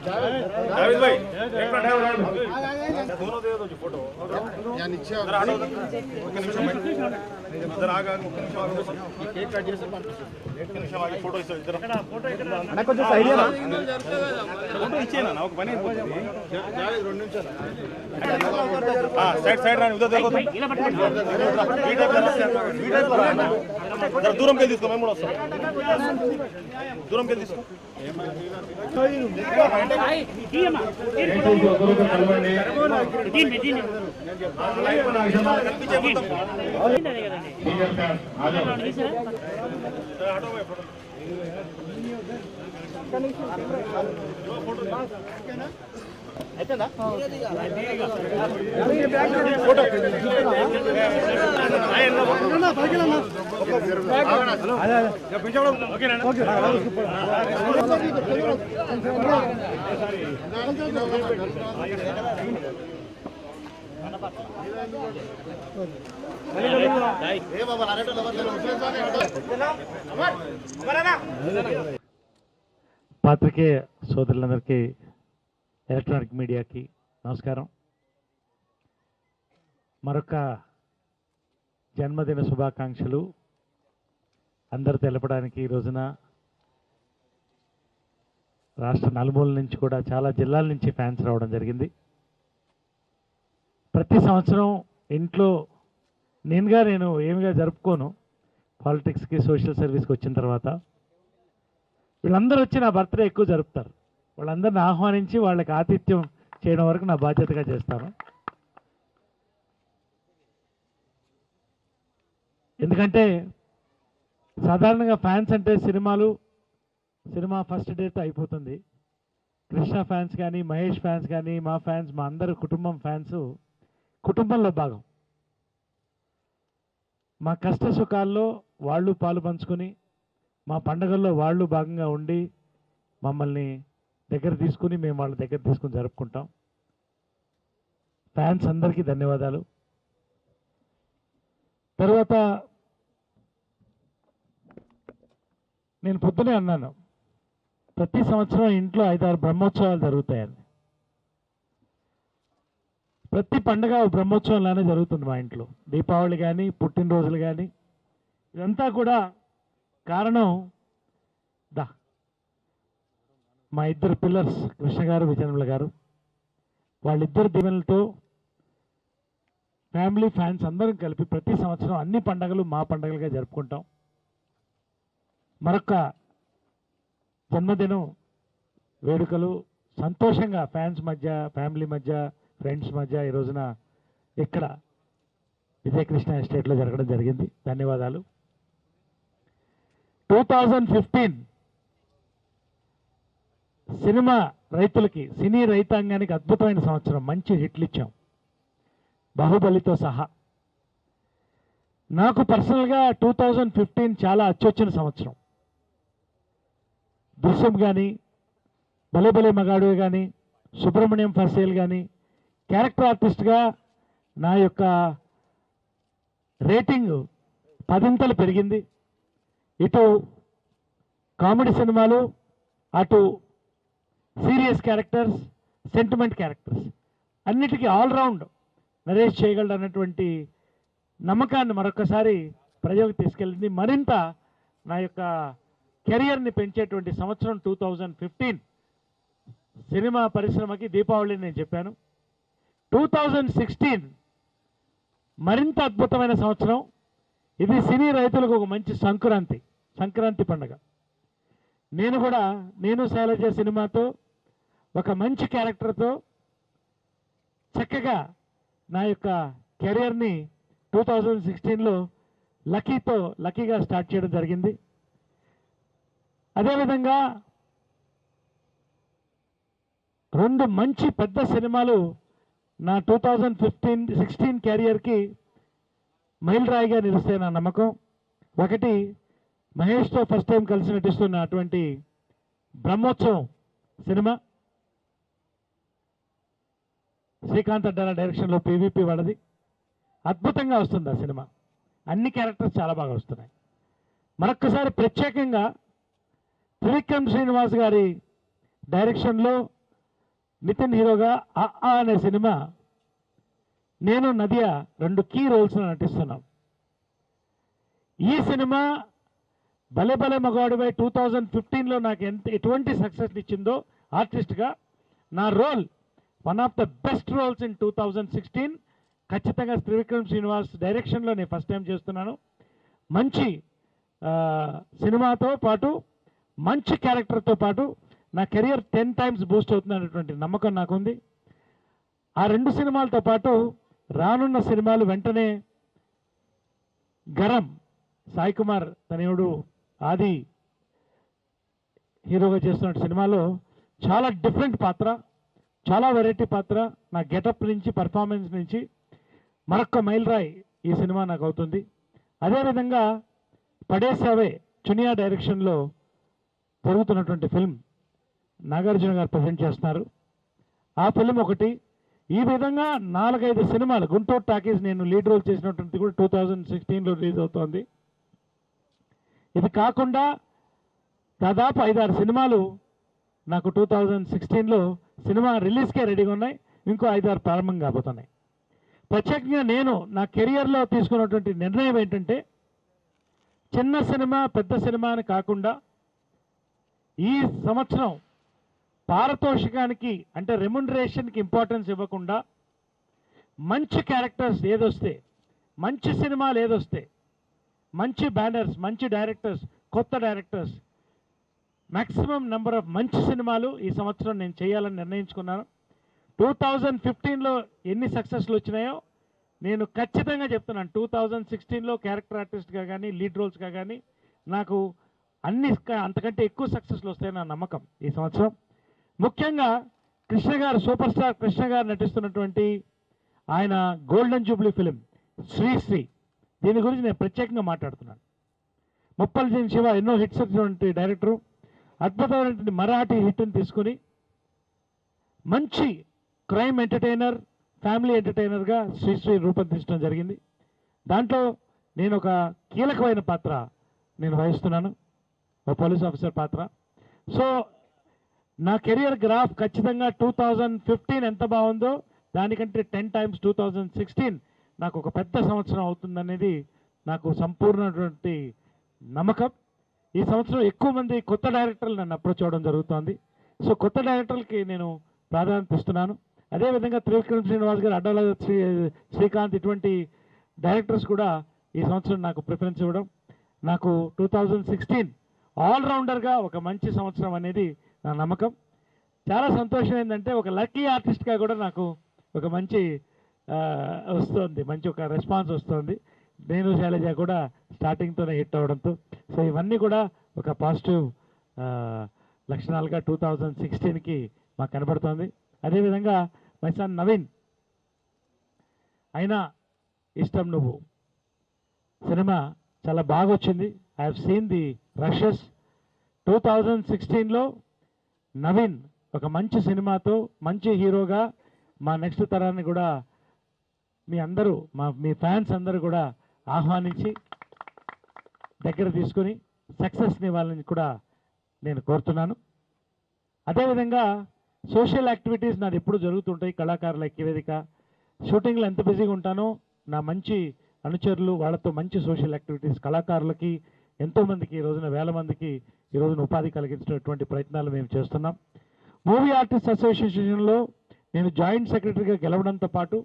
जावेद भाई एक मिनट है दोनों दे दो फोटो या नीचे इधर आगा केक कट చేసి एक निमिषం आगे फोटो इस इधर फोटो इधर ना కొంచెం సైడ్ ఏనా फोटो ఇచ్చేనా నాకు పని అయిపోతుంది జావేద్ 2 నిమిషాలు సైడ్ సైడ్ రాని ఉదర్ देखो ఇలా పట్టుకోండి వీడియో దూరం కెళ్ళి తీసుకో మేము కూడా వస్తాం దూరం కెళ్ళి తీసుకో అయిపోయిందా ఫోటో పాత్రికేయ సోదరులందరికీ ఎలక్ట్రానిక్ మీడియాకి నమస్కారం. మరొక జన్మదిన శుభాకాంక్షలు అందరూ తెలపడానికి ఈ రోజున రాష్ట్ర నలుమూల నుంచి కూడా చాలా జిల్లాల నుంచి ఫ్యాన్స్ రావడం జరిగింది. ప్రతి సంవత్సరం ఇంట్లో నేను ఏమిగా జరుపుకోను. పాలిటిక్స్కి సోషల్ సర్వీస్కి వచ్చిన తర్వాత వీళ్ళందరూ వచ్చి నా బర్త్డే ఎక్కువ జరుపుతారు. వాళ్ళందరిని ఆహ్వానించి వాళ్ళకి ఆతిథ్యం చేయడం వరకు నా బాధ్యతగా చేస్తాను. ఎందుకంటే సాధారణంగా ఫ్యాన్స్ అంటే సినిమా ఫస్ట్ డేతో అయిపోతుంది. కృష్ణ ఫ్యాన్స్ కానీ, మహేష్ ఫ్యాన్స్ కానీ, మా ఫ్యాన్స్, మా అందరు కుటుంబం ఫ్యాన్స్ కుటుంబంలో భాగం. మా కష్ట సుఖాల్లో వాళ్ళు పాలు పంచుకొని, మా పండుగల్లో వాళ్ళు భాగంగా ఉండి మమ్మల్ని దగ్గర తీసుకుని మేము వాళ్ళ దగ్గర తీసుకుని జరుపుకుంటాం. ఫ్యాన్స్ అందరికీ ధన్యవాదాలు. తర్వాత నేను పొద్దునే అన్నాను, ప్రతి సంవత్సరం ఇంట్లో 5-6 బ్రహ్మోత్సవాలు జరుగుతాయని. ప్రతి పండుగ బ్రహ్మోత్సవంలానే జరుగుతుంది మా ఇంట్లో. దీపావళి కానీ, పుట్టినరోజులు కానీ, ఇదంతా కూడా కారణం మా ఇద్దరు పిల్లర్స్ కృష్ణ గారు, విజయనిర్మల గారు. వాళ్ళిద్దరు దీవెనలతో ఫ్యామిలీ ఫ్యాన్స్ అందరం కలిపి ప్రతి సంవత్సరం అన్ని పండుగలు మా పండుగలుగా జరుపుకుంటాం. మరొక జన్మదినం వేడుకలు సంతోషంగా ఫ్యాన్స్ మధ్య, ఫ్యామిలీ మధ్య, ఫ్రెండ్స్ మధ్య ఈ రోజున ఇక్కడ విజయకృష్ణ ఎస్టేట్లో జరగడం జరిగింది. ధన్యవాదాలు. 2015 సినిమా రైతులకి, సినీ రైతాంగానికి అద్భుతమైన సంవత్సరం. మంచి హిట్లు ఇచ్చాం, బాహుబలితో సహా. నాకు పర్సనల్గా 2015 చాలా అచ్చొచ్చిన సంవత్సరం. దృశ్యం కానీ, భలే భలే మగాడు కానీ, సుబ్రహ్మణ్యం ఫర్ సేల్ కానీ, క్యారెక్టర్ ఆర్టిస్ట్గా నా యొక్క రేటింగ్ 10 పెరిగింది. ఇటు కామెడీ సినిమాలు, అటు సీరియస్ క్యారెక్టర్స్, సెంటిమెంట్ క్యారెక్టర్స్, అన్నిటికీ ఆల్రౌండ్ నరేష్ చేయగలడు అన్నటువంటి నమ్మకాన్ని మరొకసారి ప్రజలకు తీసుకెళ్ళింది. మరింత నా యొక్క కెరియర్ని పెంచేటువంటి సంవత్సరం 2015 సినిమా పరిశ్రమకి. దీపావళి నేను చెప్పాను. 2016 మరింత అద్భుతమైన సంవత్సరం. ఇది సినీ రైతులకు ఒక మంచి సంక్రాంతి పండుగ. నేను శైలజ సినిమాతో ఒక మంచి క్యారెక్టర్తో చక్కగా నా యొక్క కెరియర్ని 2016లో లక్కీగా స్టార్ట్ చేయడం జరిగింది. అదేవిధంగా 2 మంచి పెద్ద సినిమాలు నా 2015-16 కెరియర్కి మైలురాయిగా నిలుస్తాయి నా నమ్మకం. ఒకటి మహేష్తో ఫస్ట్ టైం కలిసి నటిస్తున్న అటువంటి బ్రహ్మోత్సవం సినిమా, శ్రీకాంత్ అడ్డాల డైరెక్షన్లో పీవీపీ వాడది. అద్భుతంగా వస్తుంది ఆ సినిమా. అన్ని క్యారెక్టర్స్ చాలా బాగా వస్తున్నాయి. మరొక్కసారి ప్రత్యేకంగా త్రివిక్రమ్ శ్రీనివాస్ గారి డైరెక్షన్లో నితిన్ హీరోగా ఆ అనే సినిమా నేను నదియా 2 కీ రోల్స్లో నటిస్తున్నాం. ఈ సినిమా భలే భలే మగాడిపై 2015లో నాకు ఎటువంటి సక్సెస్ ఇచ్చిందో ఆర్టిస్ట్గా, నా role one of the best roles in 2016 ఖచ్చితంగా త్రివిక్రమ్ శ్రీనివాస్ డైరెక్షన్లో నేను ఫస్ట్ టైం చేస్తున్నాను. మంచి సినిమాతో పాటు మంచి క్యారెక్టర్తో పాటు నా కెరియర్ 10 times బూస్ట్ అవుతుందనేటువంటి నమ్మకం నాకుంది. ఆ 2 సినిమాలతో పాటు రానున్న సినిమాలు వెంటనే గరం సాయి కుమార్ తనయుడు ఆది హీరోగా చేస్తున్న సినిమాలో చాలా డిఫరెంట్ పాత్ర, చాలా వెరైటీ పాత్ర. నా గెటప్ నుంచి పర్ఫార్మెన్స్ నుంచి మరొక్క మైల్రాయ్ ఈ సినిమా నాకు అవుతుంది. అదేవిధంగా పడేసావే చునియా డైరెక్షన్లో జరుగుతున్నటువంటి ఫిల్మ్ నాగార్జున గారు ప్రజెంట్ చేస్తున్నారు. ఆ ఫిల్మ్ ఒకటి. ఈ విధంగా 4-5 సినిమాలు, గుంటూరు టాకీస్ నేను లీడ్ రోల్ చేసినటువంటి కూడా 2016లో రిలీజ్ అవుతోంది. ఇది కాకుండా దాదాపు 5-6 సినిమాలు నాకు 2016లో సినిమా రిలీజ్కే రెడీగా ఉన్నాయి. ఇంకో 5-6 ప్రారంభం కాబోతున్నాయి. ప్రత్యేకంగా నేను నా కెరియర్లో తీసుకున్నటువంటి నిర్ణయం ఏంటంటే, చిన్న సినిమా పెద్ద సినిమా అని కాకుండా ఈ సంవత్సరం పారితోషికానికి అంటే రెమ్యునరేషన్కి ఇంపార్టెన్స్ ఇవ్వకుండా మంచి క్యారెక్టర్స్ ఏదొస్తే, మంచి సినిమాలు ఏదొస్తే, మంచి బ్యానర్స్, మంచి డైరెక్టర్స్, కొత్త డైరెక్టర్స్, మ్యాక్సిమం నెంబర్ ఆఫ్ మంచి సినిమాలు ఈ సంవత్సరం నేను చేయాలని నిర్ణయించుకున్నాను. 2015లో ఎన్ని సక్సెస్లు వచ్చినాయో నేను ఖచ్చితంగా చెప్తున్నాను, 2016లో క్యారెక్టర్ ఆర్టిస్ట్గా కానీ లీడ్ రోల్స్గా కానీ నాకు అంతకంటే ఎక్కువ సక్సెస్లు వస్తాయని నా నమ్మకం ఈ సంవత్సరం. ముఖ్యంగా కృష్ణ గారు, సూపర్ స్టార్ కృష్ణ గారు నటిస్తున్నటువంటి ఆయన గోల్డెన్ జూబ్లీ ఫిలిం శ్రీశ్రీ, దీని గురించి నేను ప్రత్యేకంగా మాట్లాడుతున్నాను. ముప్పల్ శివ ఎన్నో హిట్స్ వచ్చినటువంటి డైరెక్టరు, అద్భుతమైనటువంటి మరాఠీ హిట్ని తీసుకుని మంచి క్రైమ్ ఎంటర్టైనర్, ఫ్యామిలీ ఎంటర్టైనర్గా శ్రీశ్రీ రూపొందించడం జరిగింది. దాంట్లో నేను ఒక కీలకమైన పాత్ర నేను వహిస్తున్నాను, ఒక పోలీస్ ఆఫీసర్ పాత్ర. సో నా కెరియర్ గ్రాఫ్ ఖచ్చితంగా 2015 ఎంత బాగుందో దానికంటే 10 times 2016 నాకు ఒక పెద్ద సంవత్సరం అవుతుందనేది నాకు సంపూర్ణమైనటువంటి నమ్మకం. ఈ సంవత్సరం ఎక్కువ మంది కొత్త డైరెక్టర్లు నన్ను అప్రోచ్ అవ్వడం జరుగుతోంది. సో కొత్త డైరెక్టర్లకి నేను ప్రాధాన్యత ఇస్తున్నాను. అదేవిధంగా త్రివిక్రమ్ శ్రీనివాస్ గారు, అడ్డాల శ్రీకాంత్, ఇటువంటి డైరెక్టర్స్ కూడా ఈ సంవత్సరం నాకు ప్రిఫరెన్స్ ఇవ్వడం, నాకు 2016 ఆల్రౌండర్గా ఒక మంచి సంవత్సరం అనేది నా నమ్మకం. చాలా సంతోషం ఏంటంటే ఒక లక్కీ ఆర్టిస్ట్గా కూడా నాకు ఒక మంచి వస్తుంది, మంచి ఒక రెస్పాన్స్ వస్తుంది. నేను శైలజ కూడా స్టార్టింగ్తోనే హిట్ అవ్వడంతో, సో ఇవన్నీ కూడా ఒక పాజిటివ్ లక్షణాలుగా 2016కి మాకు కనబడుతోంది. అదేవిధంగా మై సన్ నవీన్, అయినా ఇష్టం నువ్వు సినిమా చాలా బాగా వచ్చింది. I have seen the rushes. 2016లో నవీన్ ఒక మంచి సినిమాతో మంచి హీరోగా మా నెక్స్ట్ తరాన్ని కూడా మీ ఫ్యాన్స్ అందరూ కూడా ఆహ్వానించి దగ్గర తీసుకొని సక్సెస్ని వాళ్ళని కూడా నేను కోరుతున్నాను. అదేవిధంగా సోషల్ యాక్టివిటీస్ నాది ఎప్పుడు జరుగుతుంటాయి. కళాకారుల ఐక్యవేదిక షూటింగ్లో ఎంత బిజీగా ఉంటానో నా మంచి అనుచరులు వాళ్ళతో మంచి సోషల్ యాక్టివిటీస్ కళాకారులకి ఎంతోమందికి ఈ రోజున వేల మందికి ఈ రోజున ఉపాధి కలిగించినటువంటి ప్రయత్నాలు మేము చేస్తున్నాం. మూవీ ఆర్టిస్ట్ అసోసియేషన్లో నేను జాయింట్ సెక్రటరీగా గెలవడంతో పాటు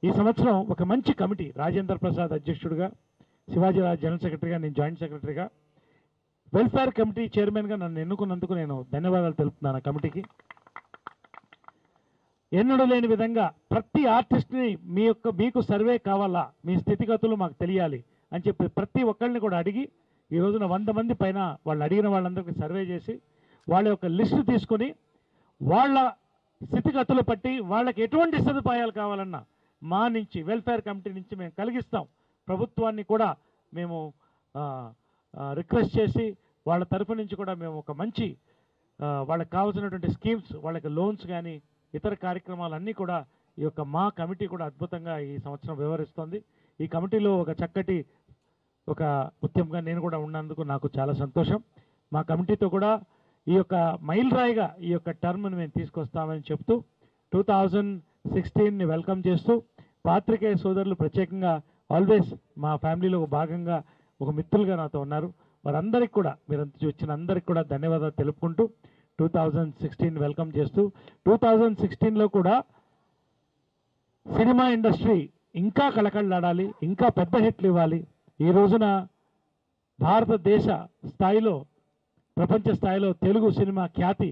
ఈ సంవత్సరం ఒక మంచి కమిటీ, రాజేంద్ర ప్రసాద్ అధ్యక్షుడిగా, శివాజీరాజ్ జనరల్ సెక్రటరీగా, నేను జాయింట్ సెక్రటరీగా, వెల్ఫేర్ కమిటీ చైర్మన్గా నన్ను ఎన్నుకున్నందుకు నేను ధన్యవాదాలు తెలుపుతున్నాను ఆ కమిటీకి. ఎన్నడూ లేని విధంగా ప్రతి ఆర్టిస్ట్ని మీకు సర్వే కావాలా, మీ స్థితిగతులు మాకు తెలియాలి అని చెప్పి ప్రతి ఒక్కరిని కూడా అడిగి ఈ రోజున 100 మంది పైన వాళ్ళు అడిగిన వాళ్ళందరికీ సర్వే చేసి వాళ్ళ యొక్క లిస్టు తీసుకొని వాళ్ళ స్థితిగతులు బట్టి వాళ్ళకి ఎటువంటి సదుపాయాలు కావాలన్నా మా నుంచి వెల్ఫేర్ కమిటీ నుంచి మేము కలిగిస్తాం. ప్రభుత్వాన్ని కూడా మేము రిక్వెస్ట్ చేసి వాళ్ళ తరఫు నుంచి కూడా మేము ఒక మంచి వాళ్ళకి కావాల్సినటువంటి స్కీమ్స్, వాళ్ళకి లోన్స్ కానీ ఇతర కార్యక్రమాలన్నీ కూడా ఈ యొక్క మా కమిటీ కూడా అద్భుతంగా ఈ సంవత్సరం వ్యవహరిస్తోంది. ఈ కమిటీలో ఒక చక్కటి ఒక ముఖ్యంగా నేను కూడా ఉన్నందుకు నాకు చాలా సంతోషం. మా కమిటీతో కూడా ఈ యొక్క మైలురాయిగా ఈ యొక్క టర్మ్ని మేము తీసుకొస్తామని చెప్తూ 2016ని వెల్కమ్ చేస్తూ పాత్రికేయ సోదరులు ప్రత్యేకంగా ఆల్వేస్ మా ఫ్యామిలీలో ఒక భాగంగా ఒక మిత్రులుగా నాతో ఉన్నారు. వారందరికీ కూడా మీరంతా వచ్చిన అందరికి కూడా ధన్యవాదాలు తెలుపుకుంటూ 2016 వెల్కమ్ చేస్తూ 2016లో కూడా సినిమా ఇండస్ట్రీ ఇంకా కళకళలాడాలి, ఇంకా పెద్ద హిట్లు ఇవ్వాలి. ఈ రోజున భారతదేశ స్థాయిలో ప్రపంచ స్థాయిలో తెలుగు సినిమా ఖ్యాతి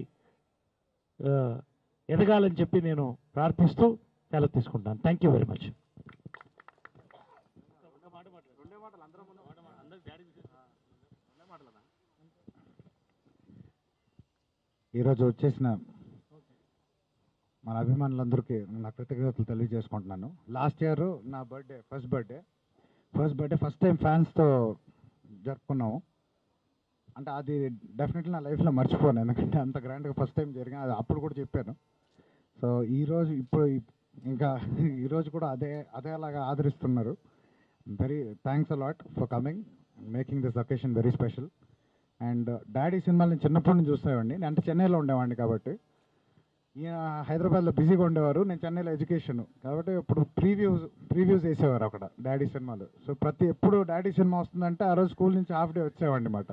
ఎదగాలని చెప్పి నేను ప్రార్థిస్తూ సెలవు తీసుకుంటాను. Thank you very much. ఈరోజు వచ్చేసిన మన అభిమానులందరికీ నా కృతజ్ఞతలు తెలియజేసుకుంటున్నాను. లాస్ట్ ఇయర్ నా ఫస్ట్ టైం ఫ్యాన్స్తో జరుపుకున్నాము. అంటే అది డెఫినెట్లీ నా లైఫ్లో మర్చిపోను, ఎందుకంటే అంత గ్రాండ్గా ఫస్ట్ టైం జరిగింది. అది అప్పుడు కూడా చెప్పాను. సో ఈరోజు ఇంకా ఈరోజు కూడా అదేలాగా ఆదరిస్తున్నారు. Very thanks a lot for coming, making this occasion very special. And daddy సినిమాలు నేను చిన్నప్పటి నుంచి చూసేవాడిని. నేను అంటే చెన్నైలో ఉండేవాడిని కాబట్టి, ఈయన హైదరాబాద్లో బిజీగా ఉండేవారు, నేను చెన్నైలో ఎడ్యుకేషన్ కాబట్టి ఇప్పుడు ప్రీవ్యూస్ వేసేవారు అక్కడ డాడీ సినిమాలు. సో ఎప్పుడు డాడీ సినిమా వస్తుందంటే ఆ రోజు స్కూల్ నుంచి హాఫ్ డే వచ్చేవాడిని అనమాట.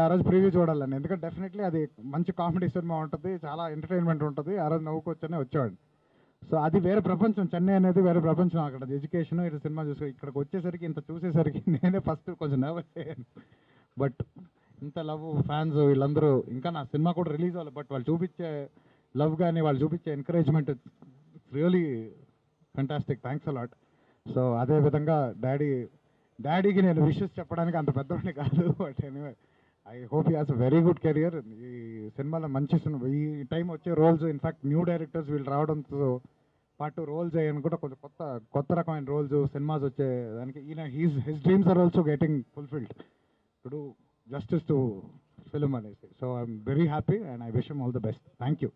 ఆ రోజు ప్రీవ్యూ చూడాలని, ఎందుకంటే డెఫినెట్లీ అది మంచి కామెడీ సినిమా ఉంటుంది, చాలా ఎంటర్టైన్మెంట్ ఉంటుంది, ఆ రోజు నవ్వుకొచ్చనే వచ్చేవాడిని. సో అది వేరే ప్రపంచం, చెన్నై అనేది వేరే ప్రపంచం. అక్కడ ఎడ్యుకేషన్ ఇటు సినిమా చూసి ఇక్కడికి వచ్చేసరికి ఇంత చూసేసరికి నేనే ఫస్ట్ కొంచెం నర్వస్ అయ్యాను. బట్ ఇంత లవ్ ఫ్యాన్స్ వీళ్ళందరూ, ఇంకా నా సినిమా కూడా రిలీజ్ అవ్వాలి, బట్ వాళ్ళు చూపించే లవ్ కానీ వాళ్ళు చూపించే encouragement really fantastic. Thanks a lot. So అదేవిధంగా డాడీకి నేను విషెస్ చెప్పడానికి అంత పెద్దవాడిని కాదు, but anyway I hope he has a very good career. ఈ సినిమాలో మంచి సినిమా, ఈ టైం వచ్చే రోల్స్ ఇన్ఫాక్ట్ న్యూ డైరెక్టర్స్ వీళ్ళు రావడంతో పాటు రోల్స్ అయ్యాను కూడా కొంచెం కొత్త రకమైన రోల్స్ సినిమాస్ వచ్చే దానికి ఈయన his dreams are also getting fulfilled to do justice to film అనేసి. So I'm very happy and I wish him all the best. Thank you.